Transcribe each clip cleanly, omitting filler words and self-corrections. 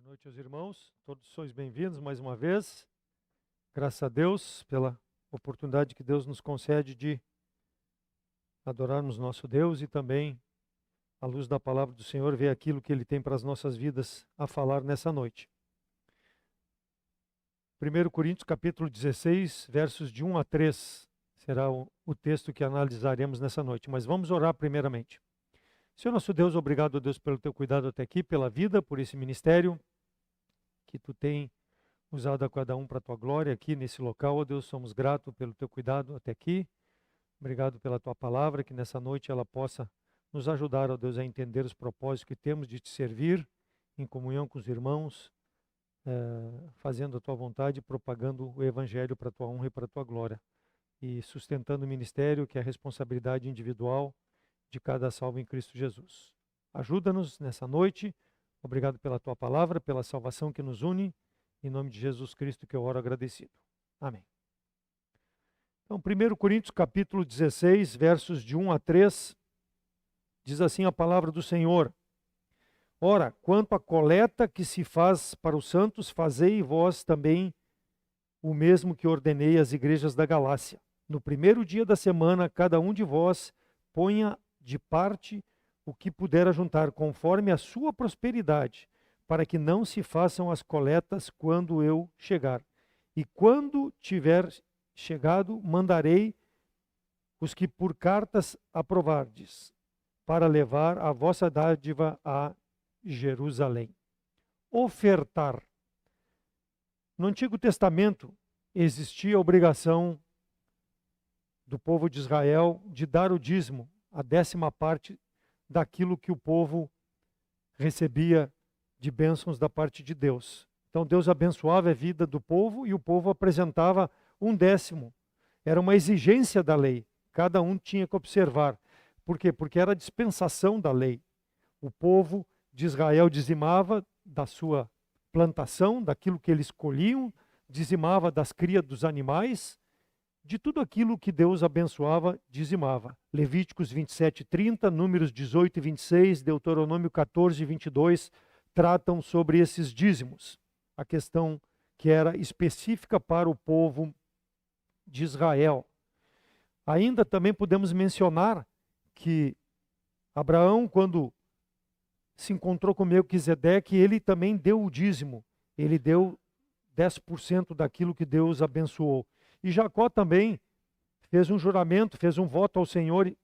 noite aos irmãos, todos sois bem-vindos mais uma vez. Graças a Deus pela oportunidade que Deus nos concede de adorarmos nosso Deus e também, à luz da palavra do Senhor, ver aquilo que Ele tem para as nossas vidas a falar nessa noite. 1 Coríntios capítulo 16, versos de 1 a 3, será o texto que analisaremos nessa noite. Mas vamos orar primeiramente. Senhor nosso Deus, obrigado, Deus, pelo teu cuidado até aqui, pela vida, por esse ministério que tu tem usado a cada um para a tua glória aqui nesse local. Ó Deus, somos gratos pelo teu cuidado até aqui. Obrigado pela tua palavra, que nessa noite ela possa nos ajudar, ó Deus, a entender os propósitos que temos de te servir em comunhão com os irmãos, fazendo a tua vontade, propagando o evangelho para a tua honra e para a tua glória. E sustentando o ministério, que é a responsabilidade individual de cada salvo em Cristo Jesus. Ajuda-nos nessa noite. Obrigado pela tua palavra, pela salvação que nos une. Em nome de Jesus Cristo que eu oro agradecido. Amém. Então, 1 Coríntios capítulo 16, versos de 1 a 3, diz assim a palavra do Senhor. Ora, quanto à coleta que se faz para os santos, fazei vós também o mesmo que ordenei às igrejas da Galácia. No primeiro dia da semana, cada um de vós ponha de parte o que puder ajuntar, conforme a sua prosperidade, para que não se façam as coletas quando eu chegar. E quando tiver chegado, mandarei os que por cartas aprovardes, para levar a vossa dádiva a Jerusalém. Ofertar. No Antigo Testamento existia a obrigação do povo de Israel de dar o dízimo, a 10ª parte daquilo que o povo recebia de bênçãos da parte de Deus. Então Deus abençoava a vida do povo e o povo apresentava 1/10. Era uma exigência da lei. Cada um tinha que observar. Por quê? Porque era a dispensação da lei. O povo de Israel dizimava da sua plantação, daquilo que eles colhiam, dizimava das crias dos animais, de tudo aquilo que Deus abençoava, dizimava. Levíticos 27:30, Números 18 e 26, Deuteronômio 14 e 22 tratam sobre esses dízimos. A questão que era específica para o povo de Israel. Ainda também podemos mencionar que Abraão, quando se encontrou com Melquisedeque, ele também deu o dízimo. Ele deu 10% daquilo que Deus abençoou. E Jacó também fez um juramento, fez um voto ao Senhor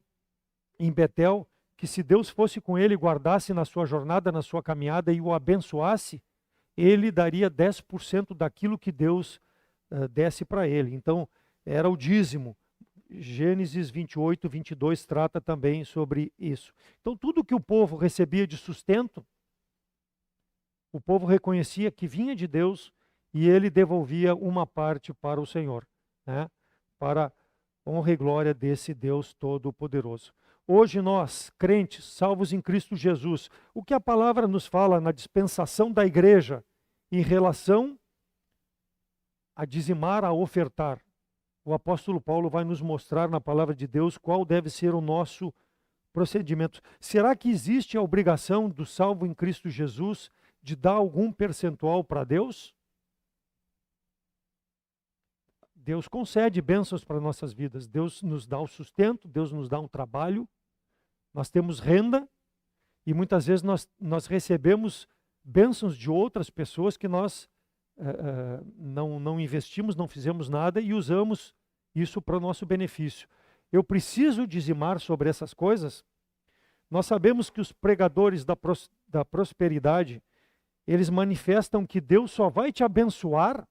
em Betel, que se Deus fosse com ele, guardasse na sua jornada, na sua caminhada e o abençoasse, ele daria 10% daquilo que Deus desse para ele. Então, era o dízimo. Gênesis 28, 22 trata também sobre isso. Então, tudo que o povo recebia de sustento, o povo reconhecia que vinha de Deus e ele devolvia uma parte para o Senhor, né? Para honra e glória desse Deus Todo-Poderoso. Hoje nós, crentes, salvos em Cristo Jesus, o que a palavra nos fala na dispensação da igreja em relação a dizimar, a ofertar? O apóstolo Paulo vai nos mostrar na palavra de Deus qual deve ser o nosso procedimento. Será que existe a obrigação do salvo em Cristo Jesus de dar algum percentual para Deus? Deus concede bênçãos para nossas vidas. Deus nos dá o sustento, Deus nos dá um trabalho. Nós temos renda e muitas vezes nós recebemos bênçãos de outras pessoas que nós não investimos, não fizemos nada e usamos isso para o nosso benefício. Eu preciso dizimar sobre essas coisas? Nós sabemos que os pregadores da prosperidade, eles manifestam que Deus só vai te abençoar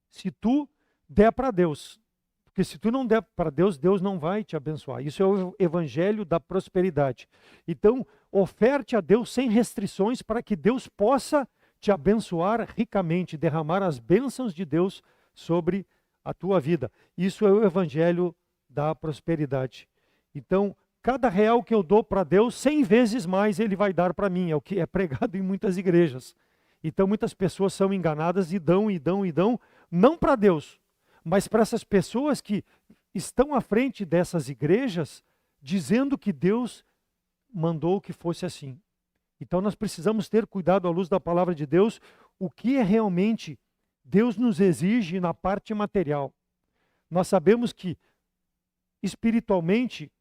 se tu der para Deus. Porque se tu não der para Deus, Deus não vai te abençoar. Isso é o evangelho da prosperidade. Então, oferte a Deus sem restrições para que Deus possa te abençoar ricamente, derramar as bênçãos de Deus sobre a tua vida. Isso é o evangelho da prosperidade. Então, cada real que eu dou para Deus, 100 vezes mais Ele vai dar para mim. É o que é pregado em muitas igrejas. Então, muitas pessoas são enganadas e dão, não para Deus, mas para essas pessoas que estão à frente dessas igrejas, dizendo que Deus mandou que fosse assim. Então nós precisamos ter cuidado à luz da palavra de Deus, o que é realmente Deus nos exige na parte material. Nós sabemos que espiritualmente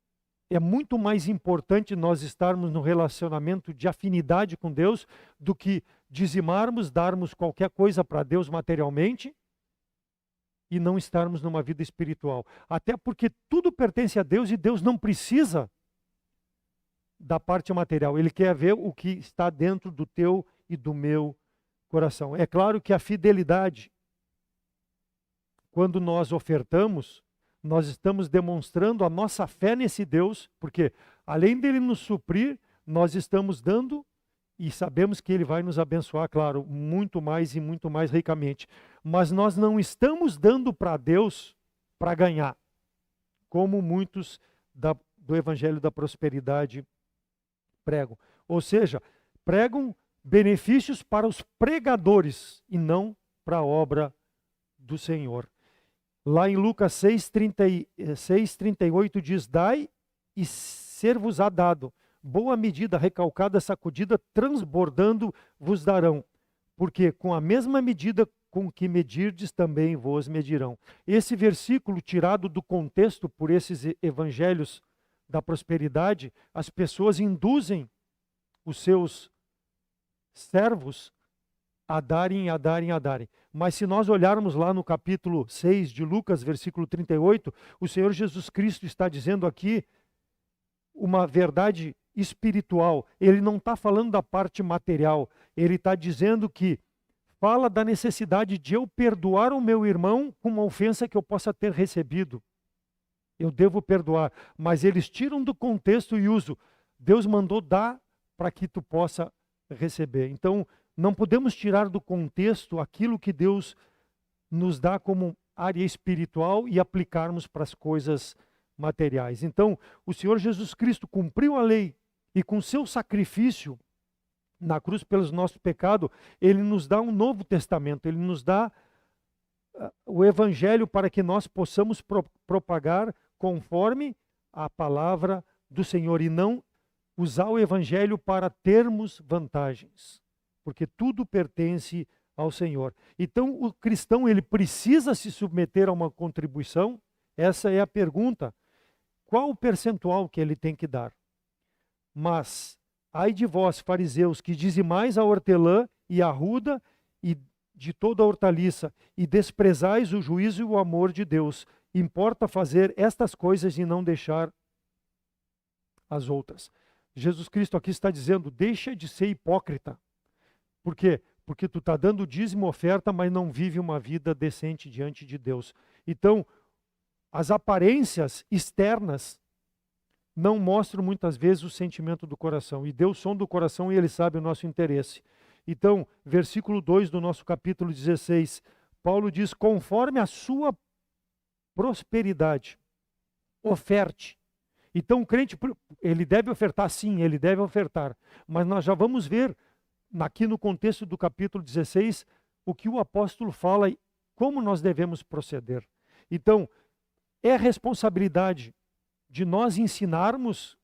é muito mais importante nós estarmos no relacionamento de afinidade com Deus do que dizimarmos, darmos qualquer coisa para Deus materialmente e não estarmos numa vida espiritual. Até porque tudo pertence a Deus e Deus não precisa da parte material. Ele quer ver o que está dentro do teu e do meu coração. É claro que a fidelidade, quando nós ofertamos, nós estamos demonstrando a nossa fé nesse Deus, porque além dele nos suprir, nós estamos dando e sabemos que ele vai nos abençoar, claro, muito mais e muito mais ricamente. Mas nós não estamos dando para Deus para ganhar, como muitos do Evangelho da Prosperidade pregam. Ou seja, pregam benefícios para os pregadores e não para a obra do Senhor. Lá em Lucas 6:38 diz: dai e ser-vos-á dado. Boa medida, recalcada, sacudida, transbordando vos darão. Porque com a mesma medida com que medirdes, também vos medirão. Esse versículo, tirado do contexto por esses evangelhos da prosperidade, as pessoas induzem os seus servos a darem, a darem, a darem. Mas se nós olharmos lá no capítulo 6 de Lucas, versículo 38, o Senhor Jesus Cristo está dizendo aqui uma verdade espiritual. Ele não está falando da parte material. Ele está dizendo que fala da necessidade de eu perdoar o meu irmão com uma ofensa que eu possa ter recebido. Eu devo perdoar. Mas eles tiram do contexto e usam. Deus mandou dar para que tu possa receber. Então, não podemos tirar do contexto aquilo que Deus nos dá como área espiritual e aplicarmos para as coisas materiais. Então, o Senhor Jesus Cristo cumpriu a lei e com seu sacrifício na cruz pelos nossos pecados, ele nos dá um novo testamento, ele nos dá o evangelho para que nós possamos propagar conforme a palavra do Senhor e não usar o evangelho para termos vantagens, porque tudo pertence ao Senhor. Então, o cristão, ele precisa se submeter a uma contribuição? Essa é a pergunta. Qual o percentual que ele tem que dar? Mas, ai de vós, fariseus, que dizimais a hortelã e a ruda e de toda a hortaliça, e desprezais o juízo e o amor de Deus. Importa fazer estas coisas e não deixar as outras. Jesus Cristo aqui está dizendo, deixa de ser hipócrita. Por quê? Porque tu está dando dízimo, oferta, mas não vive uma vida decente diante de Deus. Então, as aparências externas não mostram muitas vezes o sentimento do coração. E Deus sonda o coração e Ele sabe o nosso interesse. Então, versículo 2 do nosso capítulo 16, Paulo diz, conforme a sua prosperidade, oferte. Então, o crente, ele deve ofertar? Sim, ele deve ofertar. Mas nós já vamos ver, aqui no contexto do capítulo 16, o que o apóstolo fala e como nós devemos proceder. Então, é responsabilidade de nós ensinarmos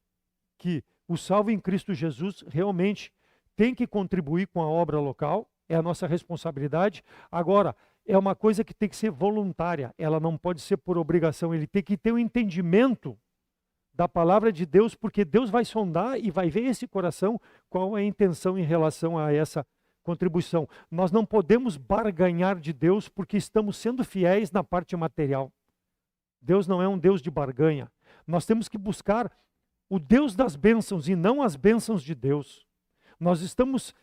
que o salvo em Cristo Jesus realmente tem que contribuir com a obra local, é a nossa responsabilidade. Agora, é uma coisa que tem que ser voluntária, ela não pode ser por obrigação, ele tem que ter um entendimento da palavra de Deus, porque Deus vai sondar e vai ver esse coração, qual é a intenção em relação a essa contribuição. Nós não podemos barganhar de Deus porque estamos sendo fiéis na parte material. Deus não é um Deus de barganha. Nós temos que buscar o Deus das bênçãos e não as bênçãos de Deus. Nós estamos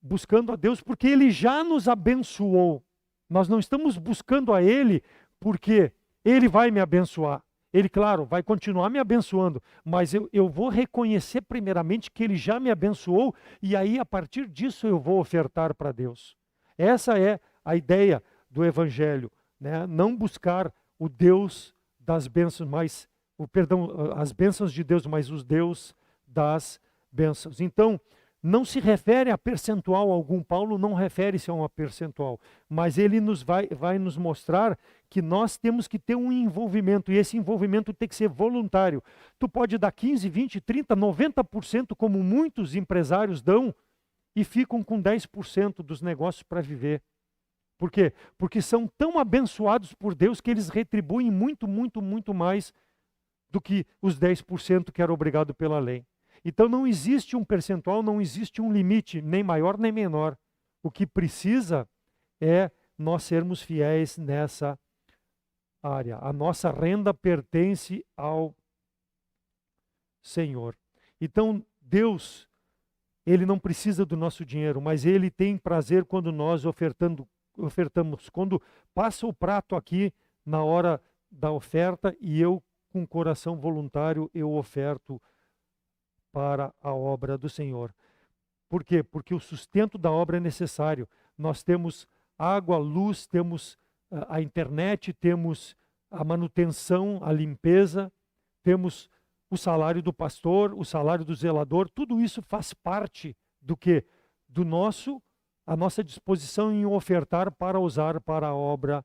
buscando a Deus porque Ele já nos abençoou. Nós não estamos buscando a Ele porque Ele vai me abençoar. Ele, claro, vai continuar me abençoando, mas eu vou reconhecer primeiramente que Ele já me abençoou e aí, a partir disso, eu vou ofertar para Deus. Essa é a ideia do Evangelho, né? Não buscar o Deus das bênçãos, mas as bênçãos de Deus, mas os Deus das bênçãos. Então, não se refere a percentual algum. Paulo não refere-se a uma percentual, mas ele vai nos mostrar que nós temos que ter um envolvimento, e esse envolvimento tem que ser voluntário. Tu pode dar 15, 20, 30, 90%, como muitos empresários dão, e ficam com 10% dos negócios para viver. Por quê? Porque são tão abençoados por Deus que eles retribuem muito, muito, muito mais do que os 10% que era obrigado pela lei. Então não existe um percentual, não existe um limite, nem maior nem menor. O que precisa é nós sermos fiéis nessa área. A nossa renda pertence ao Senhor. Então Deus, Ele não precisa do nosso dinheiro, mas Ele tem prazer quando nós ofertamos. Quando passa o prato aqui na hora da oferta e eu, com coração voluntário, eu oferto para a obra do Senhor. Por quê? Porque o sustento da obra é necessário. Nós temos água, luz, temos a internet, temos a manutenção, a limpeza, temos o salário do pastor, o salário do zelador, tudo isso faz parte do quê? A nossa disposição em ofertar para usar para a obra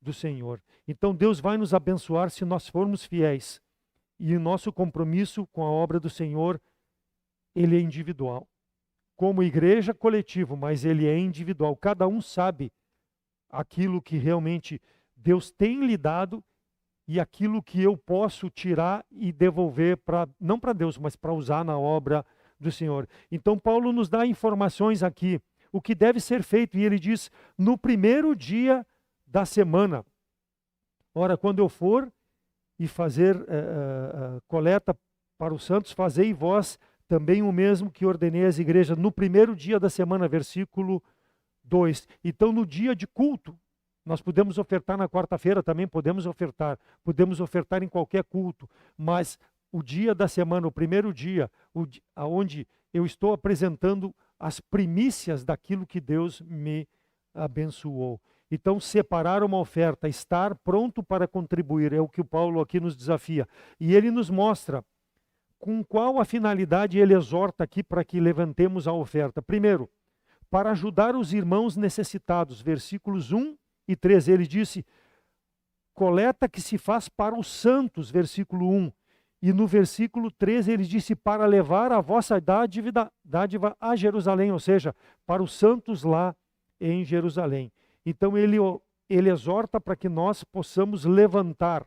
do Senhor. Então Deus vai nos abençoar se nós formos fiéis. E o nosso compromisso com a obra do Senhor, ele é individual. Como igreja, coletivo, mas ele é individual. Cada um sabe aquilo que realmente Deus tem lhe dado e aquilo que eu posso tirar e devolver, não para Deus, mas para usar na obra do Senhor. Então Paulo nos dá informações aqui, o que deve ser feito, e ele diz, no primeiro dia da semana. Ora, quando eu for e fazer coleta para os santos, fazei vós também o mesmo que ordenei às igrejas no primeiro dia da semana, versículo 2. Então, no dia de culto, nós podemos ofertar na quarta-feira, também podemos ofertar em qualquer culto, mas o dia da semana, o primeiro dia, onde eu estou apresentando as primícias daquilo que Deus me abençoou. Então, separar uma oferta, estar pronto para contribuir, é o que o Paulo aqui nos desafia. E ele nos mostra com qual a finalidade ele exorta aqui para que levantemos a oferta. Primeiro, para ajudar os irmãos necessitados, versículos 1 e 3, ele disse, coleta que se faz para os santos, versículo 1. E no versículo 13 ele disse, para levar a vossa dádiva a Jerusalém, ou seja, para os santos lá em Jerusalém. Então ele exorta para que nós possamos levantar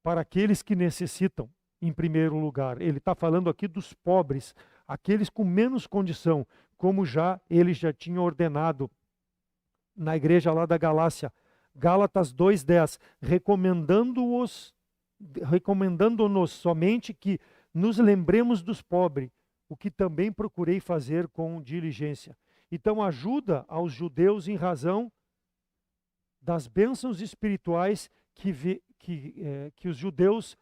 para aqueles que necessitam, em primeiro lugar. Ele está falando aqui dos pobres, aqueles com menos condição, como ele já tinha ordenado na igreja lá da Galácia. Gálatas 2:10, recomendando-nos somente que nos lembremos dos pobres, o que também procurei fazer com diligência. Então ajuda aos judeus em razão das bênçãos espirituais que os judeus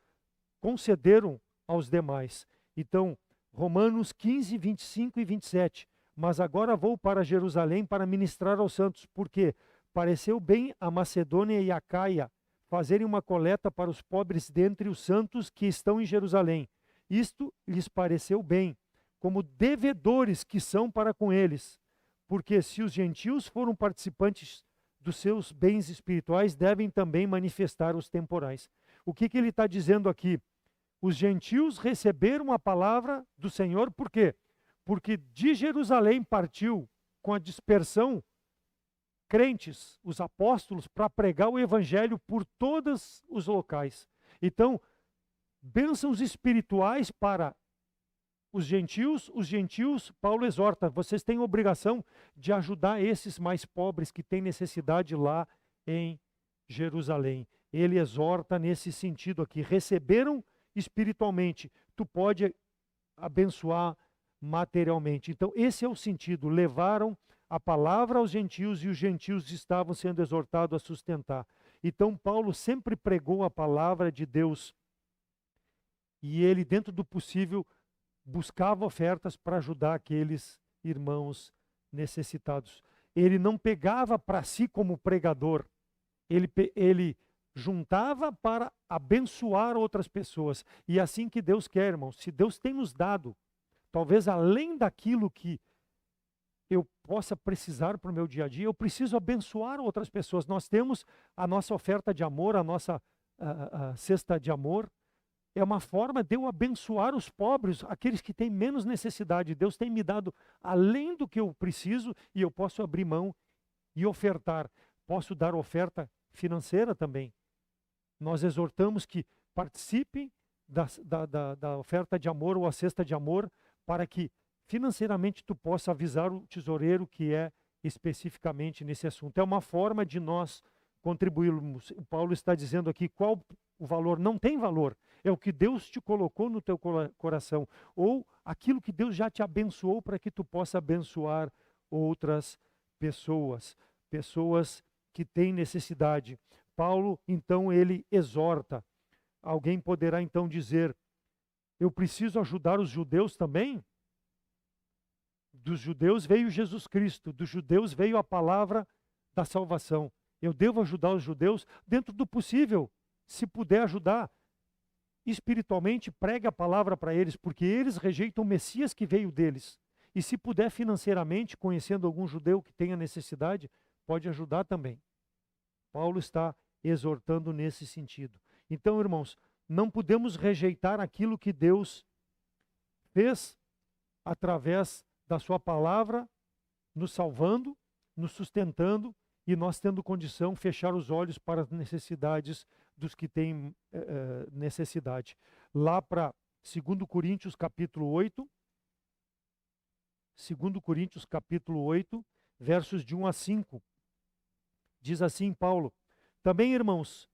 concederam aos demais. Então, Romanos 15, 25 e 27. Mas agora vou para Jerusalém para ministrar aos santos, porque pareceu bem a Macedônia e a Caia fazerem uma coleta para os pobres dentre os santos que estão em Jerusalém. Isto lhes pareceu bem, como devedores que são para com eles. Porque se os gentios foram participantes dos seus bens espirituais, devem também manifestar os temporais. O que ele está dizendo aqui? Os gentios receberam a palavra do Senhor, por quê? Porque de Jerusalém partiu com a dispersão crentes, os apóstolos, para pregar o evangelho por todos os locais. Então, bênçãos espirituais para os gentios, Paulo exorta, vocês têm obrigação de ajudar esses mais pobres que têm necessidade lá em Jerusalém. Ele exorta nesse sentido aqui, receberam espiritualmente, tu pode abençoar materialmente. Então esse é o sentido, levaram a palavra aos gentios e os gentios estavam sendo exortados a sustentar. Então Paulo sempre pregou a palavra de Deus e ele, dentro do possível, buscava ofertas para ajudar aqueles irmãos necessitados. Ele não pegava para si como pregador, ele juntava para abençoar outras pessoas. E é assim que Deus quer, irmãos. Se Deus tem nos dado talvez além daquilo que eu possa precisar para o meu dia a dia, eu preciso abençoar outras pessoas. Nós temos a nossa oferta de amor, a nossa a cesta de amor. É uma forma de eu abençoar os pobres, aqueles que têm menos necessidade. Deus tem me dado além do que eu preciso e eu posso abrir mão e ofertar. Posso dar oferta financeira também. Nós exortamos que participem da oferta de amor ou a cesta de amor para que financeiramente tu possa avisar o tesoureiro que é especificamente nesse assunto. É uma forma de nós contribuirmos. O Paulo está dizendo aqui qual o valor. Não tem valor. É o que Deus te colocou no teu coração. Ou aquilo que Deus já te abençoou para que tu possa abençoar outras pessoas. Pessoas que têm necessidade. Paulo, então, ele exorta. Alguém poderá então dizer, eu preciso ajudar os judeus também? Dos judeus veio Jesus Cristo, dos judeus veio a palavra da salvação. Eu devo ajudar os judeus dentro do possível, se puder ajudar. Espiritualmente, pregue a palavra para eles, porque eles rejeitam o Messias que veio deles. E se puder financeiramente, conhecendo algum judeu que tenha necessidade, pode ajudar também. Paulo está exortando nesse sentido. Então, irmãos, não podemos rejeitar aquilo que Deus fez através da sua palavra, nos salvando, nos sustentando e nós tendo condição fechar os olhos para as necessidades dos que têm necessidade. Lá para 2 Coríntios capítulo 8, 2 Coríntios capítulo 8, versos de 1 a 5, diz assim Paulo, também, irmãos,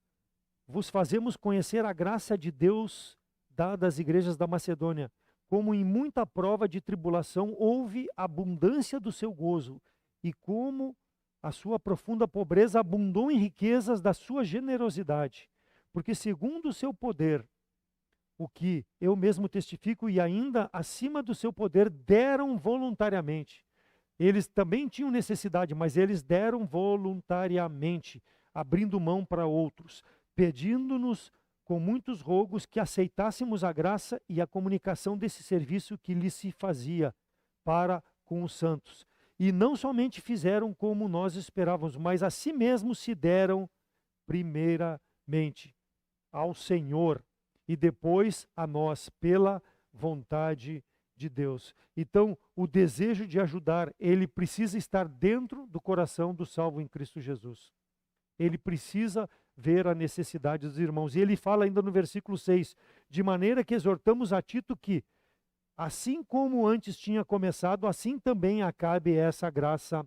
vos fazemos conhecer a graça de Deus dada às igrejas da Macedônia, como em muita prova de tribulação houve abundância do seu gozo, e como a sua profunda pobreza abundou em riquezas da sua generosidade. Porque segundo o seu poder, o que eu mesmo testifico, e ainda acima do seu poder, deram voluntariamente. Eles também tinham necessidade, mas eles deram voluntariamente, abrindo mão para outros, pedindo-nos com muitos rogos que aceitássemos a graça e a comunicação desse serviço que lhes se fazia para com os santos. E não somente fizeram como nós esperávamos, mas a si mesmos se deram primeiramente ao Senhor e depois a nós, pela vontade de Deus. Então, o desejo de ajudar, ele precisa estar dentro do coração do salvo em Cristo Jesus. Ele precisa ver a necessidade dos irmãos. E ele fala ainda no versículo 6, de maneira que exortamos a Tito que, assim como antes tinha começado, assim também acabe essa graça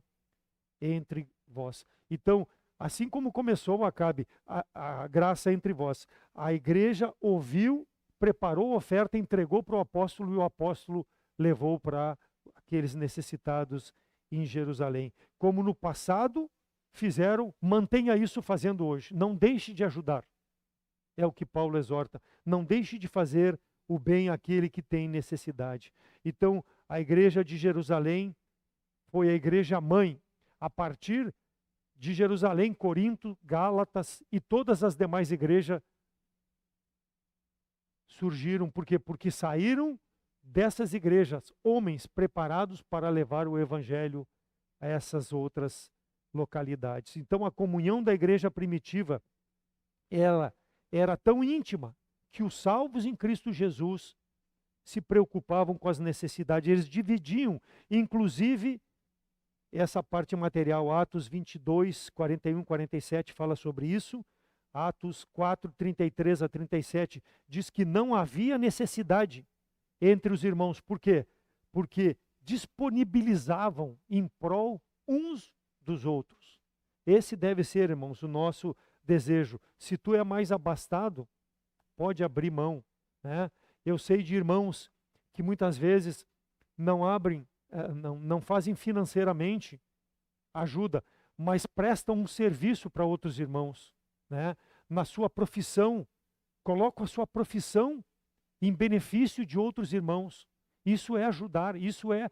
entre vós. Então, assim como começou, acabe a graça entre vós. A igreja ouviu, preparou a oferta, entregou para o apóstolo e o apóstolo levou para aqueles necessitados em Jerusalém. Como no passado fizeram, mantenha isso fazendo hoje. Não deixe de ajudar. É o que Paulo exorta. Não deixe de fazer o bem àquele que tem necessidade. Então, a igreja de Jerusalém foi a igreja mãe. A partir de Jerusalém, Corinto, Gálatas e todas as demais igrejas surgiram. Por quê? Porque saíram dessas igrejas homens preparados para levar o evangelho a essas outras localidades. Então, a comunhão da igreja primitiva, ela era tão íntima que os salvos em Cristo Jesus se preocupavam com as necessidades. Eles dividiam, inclusive, essa parte material. Atos 22, 41, 47 fala sobre isso. Atos 4, 33 a 37 diz que não havia necessidade entre os irmãos. Por quê? Porque disponibilizavam em prol uns dos outros. Esse deve ser, irmãos, o nosso desejo. Se tu é mais abastado, pode abrir mão, né? Eu sei de irmãos que muitas vezes não abrem, não fazem financeiramente ajuda, mas prestam um serviço para outros irmãos, né? Na sua profissão, colocam a sua profissão em benefício de outros irmãos. Isso é ajudar, isso é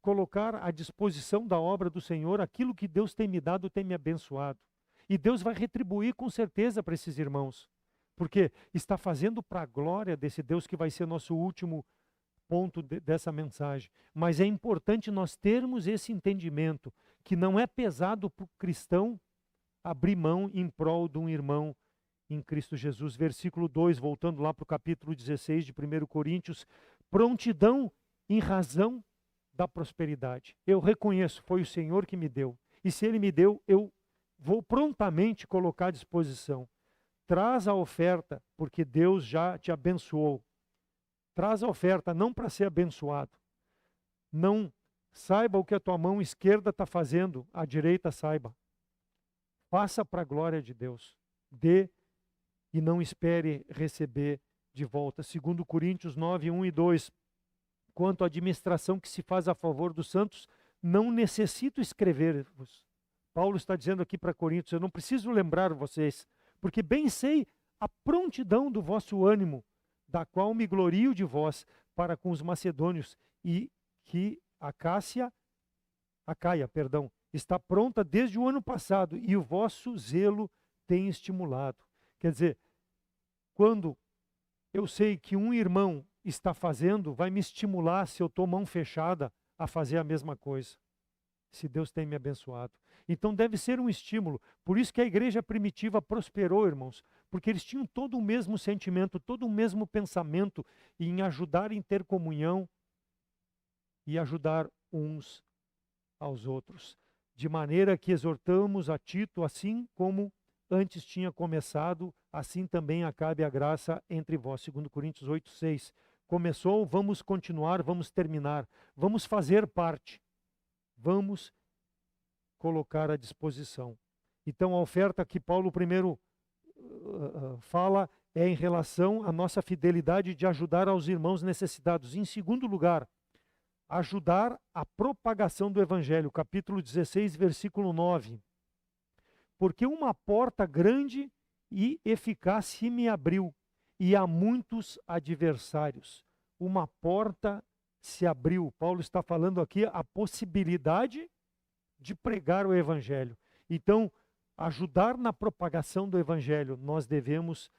colocar à disposição da obra do Senhor aquilo que Deus tem me dado, tem me abençoado. E Deus vai retribuir com certeza para esses irmãos, porque está fazendo para a glória desse Deus que vai ser nosso último ponto dessa mensagem. Mas é importante nós termos esse entendimento, que não é pesado para o cristão abrir mão em prol de um irmão em Cristo Jesus. Versículo 2, voltando lá para o capítulo 16 de 1 Coríntios, prontidão em razão da prosperidade. Eu reconheço, foi o Senhor que me deu. E se Ele me deu, eu vou prontamente colocar à disposição. Traz a oferta, porque Deus já te abençoou. Traz a oferta, não para ser abençoado. Não saiba o que a tua mão esquerda está fazendo, a direita saiba. Faça para a glória de Deus. Dê e não espere receber de volta. Segundo Coríntios 9, 1 e 2. Quanto à administração que se faz a favor dos santos, não necessito escrever-vos. Paulo está dizendo aqui para Coríntios, eu não preciso lembrar vocês, porque bem sei a prontidão do vosso ânimo, da qual me glorio de vós para com os macedônios, e que a Caia, está pronta desde o ano passado, e o vosso zelo tem estimulado. Quer dizer, quando eu sei que um irmão está fazendo, vai me estimular, se eu estou mão fechada, a fazer a mesma coisa. Se Deus tem me abençoado. Então deve ser um estímulo. Por isso que a igreja primitiva prosperou, irmãos, porque eles tinham todo o mesmo sentimento, todo o mesmo pensamento em ajudar, em ter comunhão e ajudar uns aos outros. De maneira que exortamos a Tito, assim como antes tinha começado, assim também acabe a graça entre vós. 2 Coríntios 8, 6. Começou, vamos continuar, vamos terminar, vamos fazer parte, vamos colocar à disposição. Então a oferta que Paulo primeiro fala é em relação à nossa fidelidade de ajudar aos irmãos necessitados. Em segundo lugar, ajudar a propagação do Evangelho, capítulo 16, versículo 9. Porque uma porta grande e eficaz se me abriu, e há muitos adversários. Uma porta se abriu. Paulo está falando aqui a possibilidade de pregar o Evangelho. Então, ajudar na propagação do Evangelho, nós devemos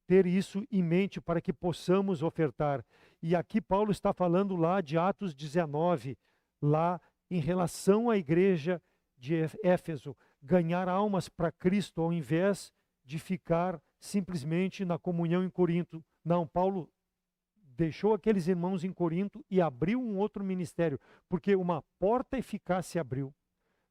ter isso em mente para que possamos ofertar. E aqui Paulo está falando lá de Atos 19, lá em relação à igreja de Éfeso, ganhar almas para Cristo ao invés de ficar simplesmente na comunhão em Corinto. Não, Paulo deixou aqueles irmãos em Corinto e abriu um outro ministério, porque uma porta eficaz se abriu.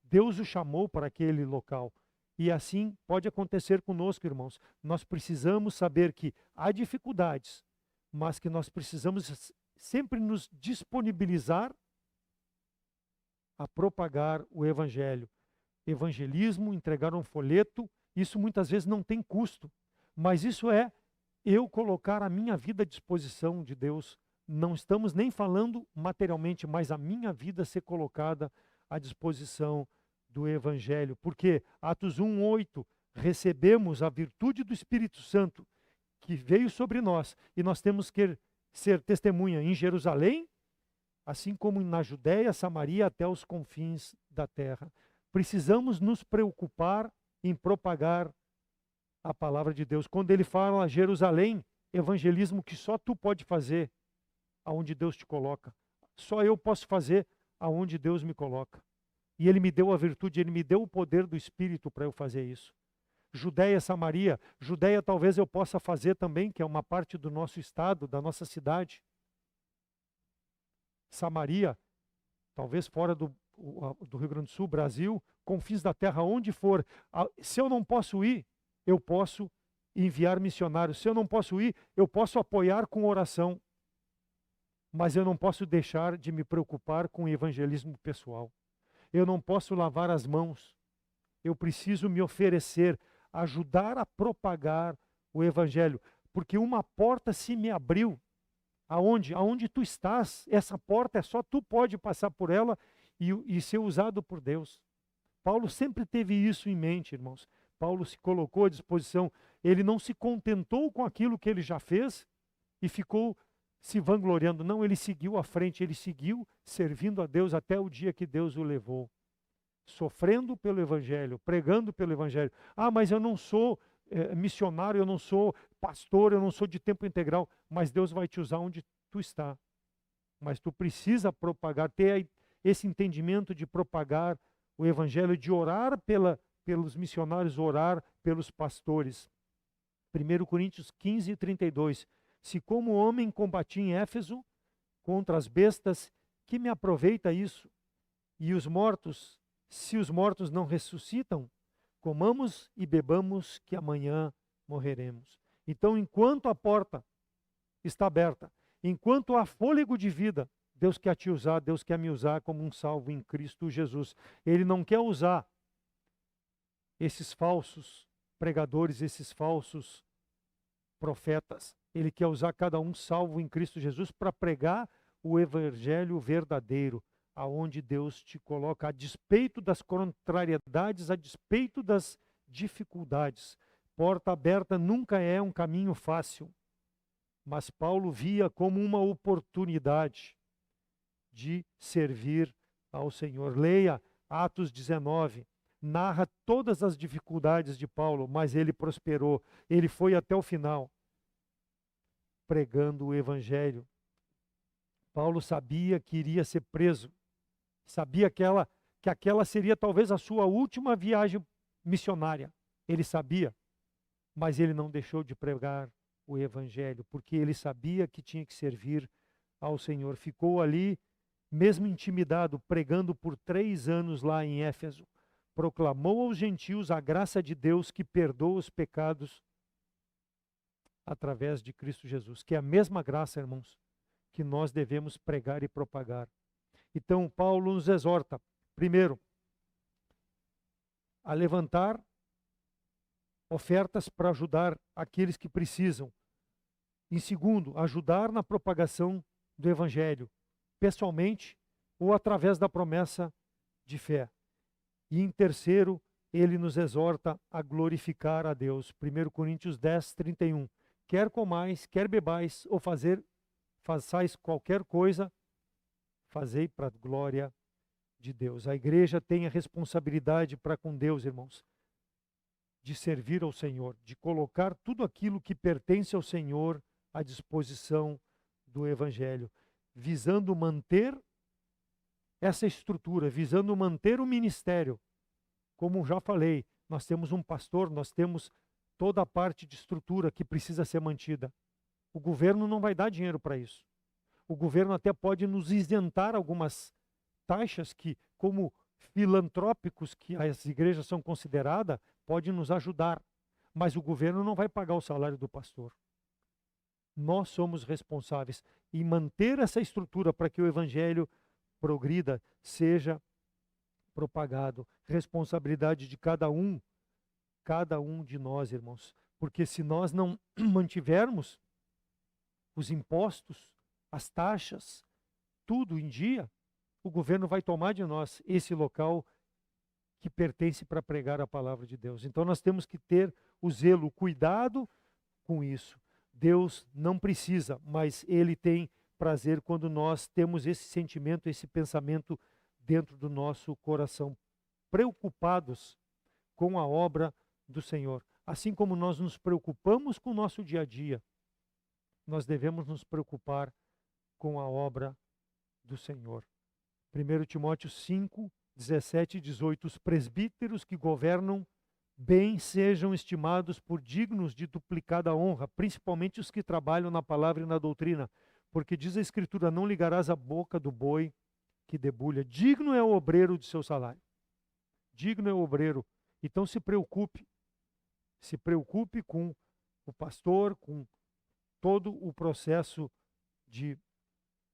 Deus o chamou para aquele local. E assim pode acontecer conosco, irmãos. Nós precisamos saber que há dificuldades, mas que nós precisamos sempre nos disponibilizar a propagar o Evangelho. Evangelismo, entregar um folheto, isso muitas vezes não tem custo, mas isso é eu colocar a minha vida à disposição de Deus. Não estamos nem falando materialmente, mas a minha vida ser colocada à disposição do Evangelho. Porque Atos 1:8, recebemos a virtude do Espírito Santo que veio sobre nós, e nós temos que ser testemunha em Jerusalém, assim como na Judéia, Samaria, até os confins da terra. Precisamos nos preocupar em propagar a palavra de Deus. Quando ele fala Jerusalém, evangelismo que só tu pode fazer aonde Deus te coloca. Só eu posso fazer aonde Deus me coloca. E ele me deu a virtude, ele me deu o poder do Espírito para eu fazer isso. Judéia, Samaria. Judéia talvez eu possa fazer também, que é uma parte do nosso estado, da nossa cidade. Samaria, talvez fora do Rio Grande do Sul, Brasil, confins da terra, onde for. Se eu não posso ir, eu posso enviar missionários. Se eu não posso ir, eu posso apoiar com oração. Mas eu não posso deixar de me preocupar com o evangelismo pessoal. Eu não posso lavar as mãos. Eu preciso me oferecer, ajudar a propagar o Evangelho. Porque uma porta se me abriu. Aonde? Aonde tu estás, essa porta é só tu pode passar por ela e ser usado por Deus. Paulo sempre teve isso em mente, irmãos. Paulo se colocou à disposição. Ele não se contentou com aquilo que ele já fez e ficou se vangloriando. Não, ele seguiu à frente, ele seguiu servindo a Deus até o dia que Deus o levou. Sofrendo pelo Evangelho, pregando pelo Evangelho. Ah, mas eu não sou missionário, eu não sou pastor, eu não sou de tempo integral. Mas Deus vai te usar onde tu está. mas tu precisa propagar, ter esse entendimento de propagar o evangelho, de orar pelos missionários, orar pelos pastores. 1 Coríntios 15, 32. Se como homem combati em Éfeso contra as bestas, que me aproveita isso? E os mortos, se os mortos não ressuscitam, comamos e bebamos, que amanhã morreremos. Então, enquanto a porta está aberta, enquanto há fôlego de vida, Deus quer te usar, Deus quer me usar como um salvo em Cristo Jesus. Ele não quer usar esses falsos pregadores, esses falsos profetas. Ele quer usar cada um salvo em Cristo Jesus para pregar o evangelho verdadeiro, aonde Deus te coloca, a despeito das contrariedades, a despeito das dificuldades. Porta aberta nunca é um caminho fácil, mas Paulo via como uma oportunidade de servir ao Senhor. Leia Atos 19, narra todas as dificuldades de Paulo, mas ele prosperou, ele foi até o final, pregando o evangelho. Paulo sabia que iria ser preso, sabia que aquela seria talvez a sua última viagem missionária. Ele sabia, mas ele não deixou de pregar o evangelho, porque ele sabia que tinha que servir ao Senhor. Ficou ali, mesmo intimidado, pregando por 3 anos lá em Éfeso. Proclamou aos gentios a graça de Deus que perdoa os pecados através de Cristo Jesus, que é a mesma graça, irmãos, que nós devemos pregar e propagar. Então, Paulo nos exorta, primeiro, a levantar ofertas para ajudar aqueles que precisam. Em segundo, ajudar na propagação do evangelho, pessoalmente ou através da promessa de fé. E em terceiro, ele nos exorta a glorificar a Deus. 1 Coríntios 10, 31. Quer comais, quer bebais, ou façais qualquer coisa, fazei para a glória de Deus. A igreja tem a responsabilidade para com Deus, irmãos, de servir ao Senhor, de colocar tudo aquilo que pertence ao Senhor à disposição do evangelho, visando manter essa estrutura, visando manter o ministério. Como já falei, nós temos um pastor, nós temos toda a parte de estrutura que precisa ser mantida. O governo não vai dar dinheiro para isso. O governo até pode nos isentar algumas taxas que, como filantrópicos que as igrejas são consideradas, pode nos ajudar. Mas o governo não vai pagar o salário do pastor. Nós somos responsáveis em manter essa estrutura para que o evangelho progrida, seja propagado. Responsabilidade de cada um de nós, irmãos. Porque se nós não mantivermos os impostos, as taxas, tudo em dia, o governo vai tomar de nós esse local que pertence para pregar a palavra de Deus. Então nós temos que ter o zelo, o cuidado com isso. Deus não precisa, mas Ele tem prazer quando nós temos esse sentimento, esse pensamento dentro do nosso coração, preocupados com a obra do Senhor. Assim como nós nos preocupamos com o nosso dia a dia, nós devemos nos preocupar com a obra do Senhor. 1 Timóteo 5, 17 e 18. Os presbíteros que governam bem sejam estimados por dignos de duplicada honra, principalmente os que trabalham na palavra e na doutrina. Porque diz a Escritura, não ligarás a boca do boi que debulha. Digno é o obreiro de seu salário. Digno é o obreiro. Então se preocupe. Se preocupe com o pastor, com todo o processo de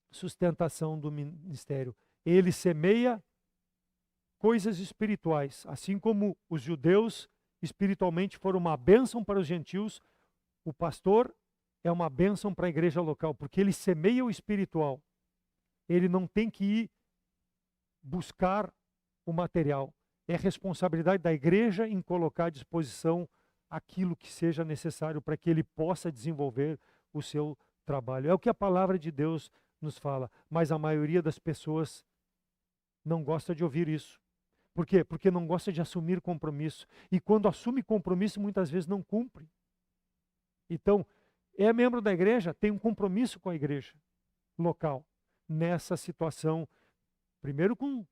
sustentação do ministério. Ele semeia coisas espirituais, assim como os judeus espiritualmente foram uma bênção para os gentios, o pastor é uma bênção para a igreja local, porque ele semeia o espiritual. Ele não tem que ir buscar o material. É responsabilidade da igreja em colocar à disposição aquilo que seja necessário para que ele possa desenvolver o seu trabalho. É o que a palavra de Deus nos fala, mas a maioria das pessoas não gosta de ouvir isso. Por quê? Porque não gosta de assumir compromisso. E quando assume compromisso, muitas vezes não cumpre. Então, é membro da igreja, tem um compromisso com a igreja local. nessa situação, primeiro com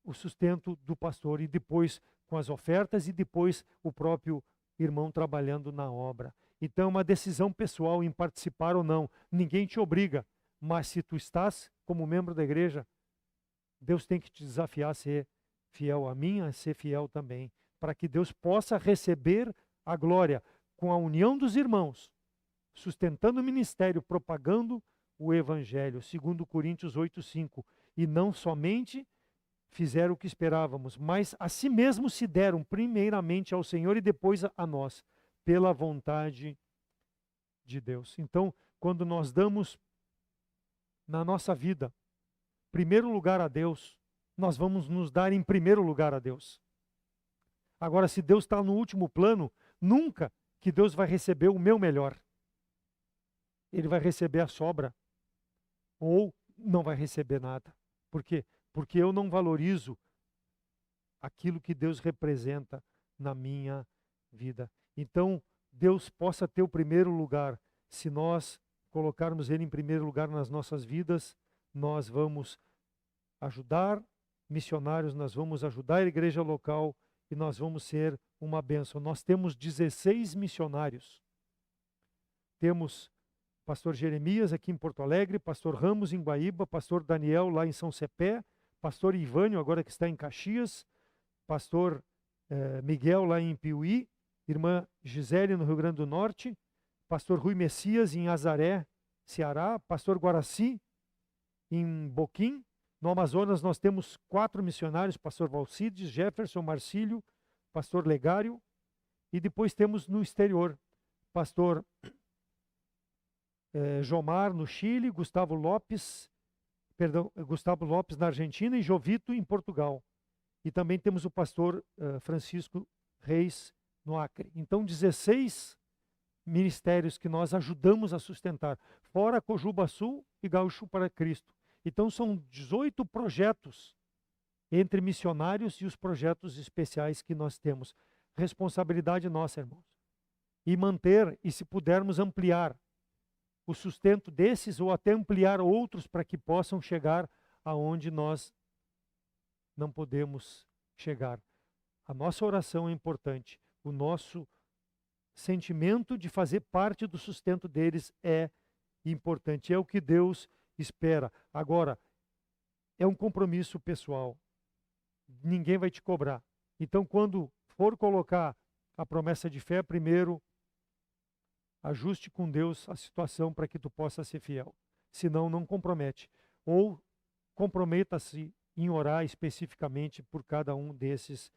o sustento do pastor e depois com as ofertas e depois o próprio irmão trabalhando na obra. Então é uma decisão pessoal em participar ou não. Ninguém te obriga, mas se tu estás como membro da igreja, Deus tem que te desafiar a ser fiel a mim, a ser fiel também, para que Deus possa receber a glória com a união dos irmãos, sustentando o ministério, propagando o evangelho, segundo Coríntios 8:5, e não somente fizeram o que esperávamos, mas a si mesmos se deram primeiramente ao Senhor e depois a nós, pela vontade de Deus. Então, quando nós damos na nossa vida primeiro lugar a Deus, nós vamos nos dar em primeiro lugar a Deus. Agora, se Deus está no último plano, nunca que Deus vai receber o meu melhor. Ele vai receber a sobra ou não vai receber nada. Por quê? Porque eu não valorizo aquilo que Deus representa na minha vida. Então, Deus possa ter o primeiro lugar. Se nós colocarmos Ele em primeiro lugar nas nossas vidas, nós vamos ajudar missionários, nós vamos ajudar a igreja local e nós vamos ser uma bênção. Nós temos 16 missionários. Temos pastor Jeremias aqui em Porto Alegre, pastor Ramos em Guaíba, pastor Daniel lá em São Cepé, pastor Ivânio agora que está em Caxias, pastor Miguel lá em Piuí, irmã Gisele no Rio Grande do Norte, pastor Rui Messias em Azaré, Ceará, pastor Guaraci em Boquim. No Amazonas nós temos 4 missionários, pastor Valcides, Jefferson, Marcílio, pastor Legário, e depois temos no exterior, pastor Jomar no Chile, Gustavo Lopes na Argentina e Jovito em Portugal. E também temos o pastor Francisco Reis no Acre. Então 16 ministérios que nós ajudamos a sustentar, fora Cojuba Sul e Gaúcho para Cristo. Então são 18 projetos entre missionários e os projetos especiais que nós temos. Responsabilidade nossa, irmãos. E manter, e se pudermos ampliar o sustento desses ou até ampliar outros para que possam chegar aonde nós não podemos chegar. A nossa oração é importante. O nosso sentimento de fazer parte do sustento deles é importante. É o que Deus espera. Agora, é um compromisso pessoal. Ninguém vai te cobrar. Então, quando for colocar a promessa de fé, primeiro, ajuste com Deus a situação para que tu possa ser fiel. Senão, não compromete. Ou comprometa-se em orar especificamente por cada um desses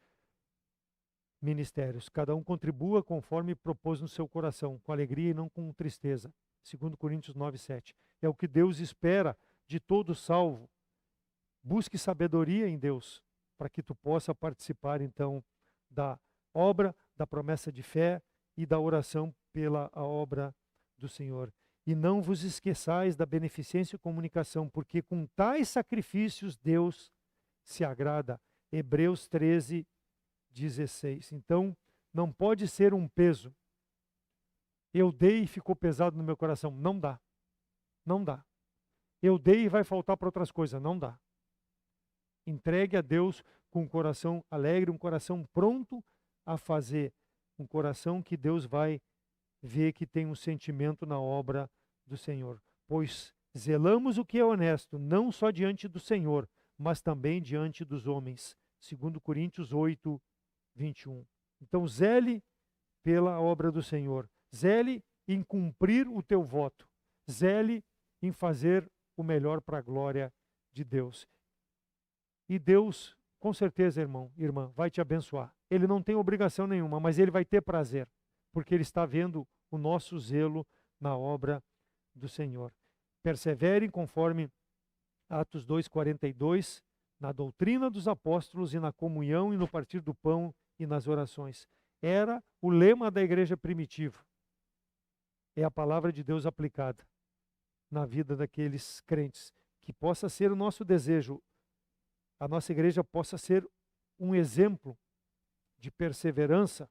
ministérios. Cada um contribua conforme propôs no seu coração, com alegria e não com tristeza. 2 Coríntios 9:7. É o que Deus espera de todo salvo. Busque sabedoria em Deus, para que tu possa participar, então, da obra, da promessa de fé e da oração pela a obra do Senhor. E não vos esqueçais da beneficência e comunicação, porque com tais sacrifícios Deus se agrada. Hebreus 13:16. Então, não pode ser um peso. Eu dei e ficou pesado no meu coração. Não dá. Não dá. Eu dei e vai faltar para outras coisas. Não dá. Entregue a Deus com um coração alegre, um coração pronto a fazer. Um coração que Deus vai ver que tem um sentimento na obra do Senhor. Pois zelamos o que é honesto, não só diante do Senhor, mas também diante dos homens. 2 Coríntios 8:21. Então, zele pela obra do Senhor. Zele em cumprir o teu voto. Zele em fazer o melhor para a glória de Deus. E Deus, com certeza, irmão, irmã, vai te abençoar. Ele não tem obrigação nenhuma, mas ele vai ter prazer, porque ele está vendo o nosso zelo na obra do Senhor. Perseverem conforme Atos 2:42, na doutrina dos apóstolos e na comunhão e no partir do pão e nas orações. Era o lema da igreja primitiva. É a palavra de Deus aplicada na vida daqueles crentes. Que possa ser o nosso desejo. A nossa igreja possa ser um exemplo de perseverança,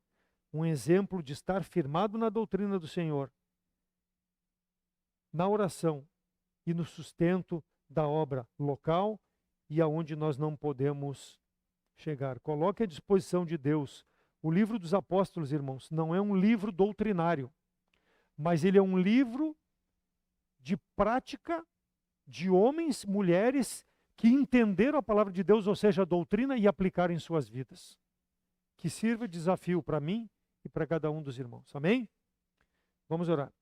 um exemplo de estar firmado na doutrina do Senhor, na oração e no sustento da obra local e aonde nós não podemos chegar. Coloque à disposição de Deus. O livro dos apóstolos, irmãos, não é um livro doutrinário, mas ele é um livro de prática de homens, mulheres que entenderam a palavra de Deus, ou seja, a doutrina, e aplicaram em suas vidas. Que sirva de desafio para mim e para cada um dos irmãos. Amém? Vamos orar.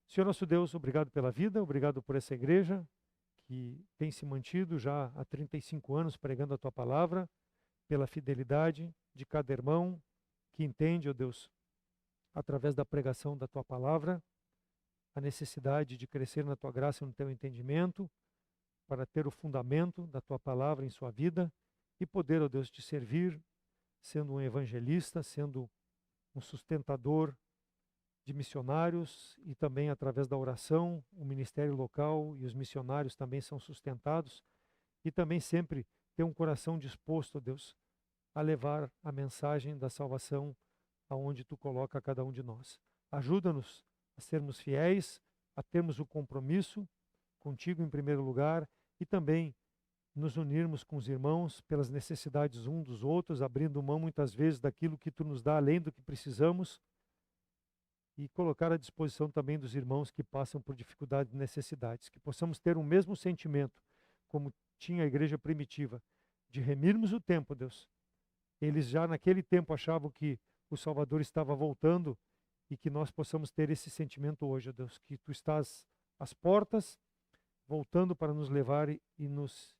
Senhor nosso Deus, obrigado pela vida, obrigado por essa igreja que tem se mantido já há 35 anos pregando a Tua palavra, pela fidelidade de cada irmão que entende, ó Deus, através da pregação da Tua palavra, a necessidade de crescer na Tua graça e no Teu entendimento, para ter o fundamento da Tua palavra em sua vida e poder, ó Deus, te servir, sendo um evangelista, sendo um sustentador de missionários e também através da oração, o ministério local e os missionários também são sustentados e também sempre ter um coração disposto, ó Deus, a levar a mensagem da salvação aonde Tu coloca cada um de nós. Ajuda-nos a sermos fiéis, a termos o compromisso contigo em primeiro lugar e também nos unirmos com os irmãos pelas necessidades uns dos outros, abrindo mão muitas vezes daquilo que Tu nos dá além do que precisamos e colocar à disposição também dos irmãos que passam por dificuldades e necessidades, que possamos ter o mesmo sentimento como tinha a igreja primitiva, de remirmos o tempo, Deus. Eles já naquele tempo achavam que o Salvador estava voltando e que nós possamos ter esse sentimento hoje, ó Deus, que Tu estás às portas, voltando para nos levar e nos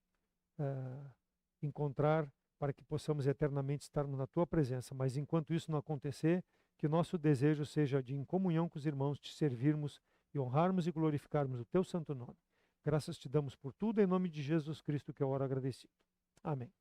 encontrar para que possamos eternamente estarmos na Tua presença. Mas enquanto isso não acontecer, que o nosso desejo seja de, em comunhão com os irmãos, te servirmos e honrarmos e glorificarmos o Teu santo nome. Graças te damos por tudo, em nome de Jesus Cristo, que eu oro agradecido. Amém.